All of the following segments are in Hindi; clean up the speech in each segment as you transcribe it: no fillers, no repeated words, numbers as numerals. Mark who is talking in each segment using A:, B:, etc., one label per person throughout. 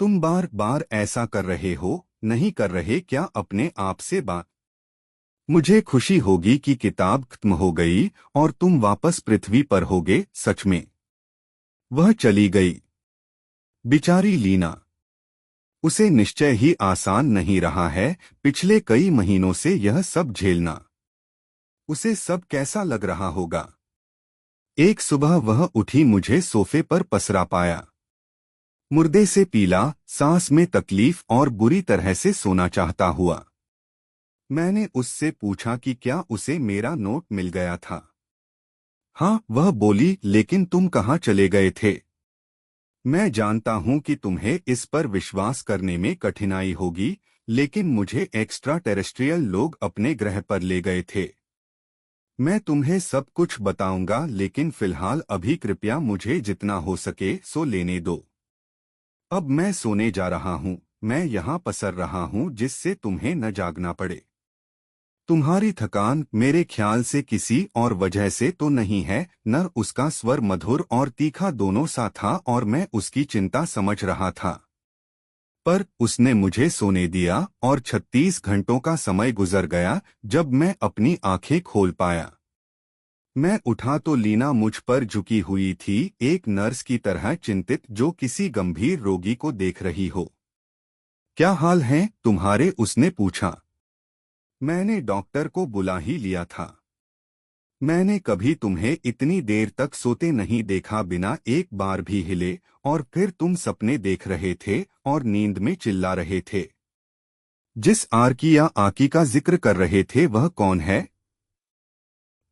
A: तुम बार बार ऐसा कर रहे हो, नहीं कर रहे क्या अपने आप से बात? मुझे खुशी होगी कि किताब खत्म हो गई और तुम वापस पृथ्वी पर होगे। सच में। वह चली गई। बेचारी लीना। उसे निश्चय ही आसान नहीं रहा है, पिछले कई महीनों से यह सब झेलना। उसे सब कैसा लग रहा होगा। एक सुबह वह उठी, मुझे सोफे पर पसरा पाया। मुर्दे से पीला, सांस में तकलीफ और बुरी तरह से सोना चाहता हुआ। मैंने उससे पूछा कि क्या उसे मेरा नोट मिल गया था। हाँ, वह बोली, लेकिन तुम कहाँ चले गए थे? मैं जानता हूं कि तुम्हें इस पर विश्वास करने में कठिनाई होगी, लेकिन मुझे एक्स्ट्रा टेरेस्ट्रियल लोग अपने ग्रह पर ले गए थे। मैं तुम्हें सब कुछ बताऊंगा, लेकिन फिलहाल अभी कृपया मुझे जितना हो सके सो लेने दो। अब मैं सोने जा रहा हूं। मैं यहाँ पसर रहा हूं जिससे तुम्हें न जागना पड़े। तुम्हारी थकान मेरे ख्याल से किसी और वजह से तो नहीं है। न उसका स्वर मधुर और तीखा दोनों सा था और मैं उसकी चिंता समझ रहा था। पर उसने मुझे सोने दिया और 36 घंटों का समय गुजर गया जब मैं अपनी आंखें खोल पाया। मैं उठा तो लीना मुझ पर झुकी हुई थी, एक नर्स की तरह चिंतित जो किसी गंभीर रोगी को देख रही हो। क्या हाल है तुम्हारे? उसने पूछा। मैंने डॉक्टर को बुला ही लिया था। मैंने कभी तुम्हें इतनी देर तक सोते नहीं देखा, बिना एक बार भी हिले। और फिर तुम सपने देख रहे थे और नींद में चिल्ला रहे थे। जिस आरकी या आकी का जिक्र कर रहे थे वह कौन है?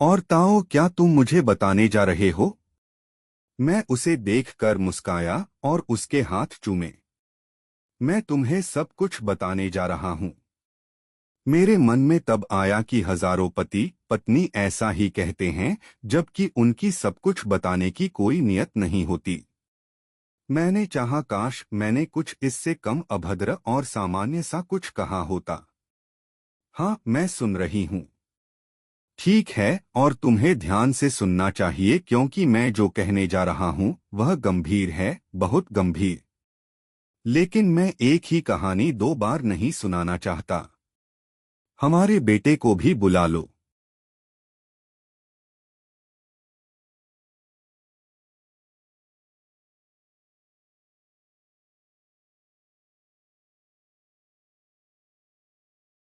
A: और ताओ, क्या तुम मुझे बताने जा रहे हो? मैं उसे देखकर मुस्काया और उसके हाथ चूमे। मैं तुम्हें सब कुछ बताने जा रहा हूँ। मेरे मन में तब आया कि हजारों पति पत्नी ऐसा ही कहते हैं, जबकि उनकी सब कुछ बताने की कोई नियत नहीं होती। मैंने चाहा काश मैंने कुछ इससे कम अभद्र और सामान्य सा कुछ कहा होता। हाँ, मैं सुन रही हूँ। ठीक है, और तुम्हें ध्यान से सुनना चाहिए क्योंकि मैं जो कहने जा रहा हूँ वह गंभीर है, बहुत गंभीर। लेकिन मैं एक ही कहानी 2 बार नहीं सुनाना चाहता। हमारे बेटे को भी बुला लो।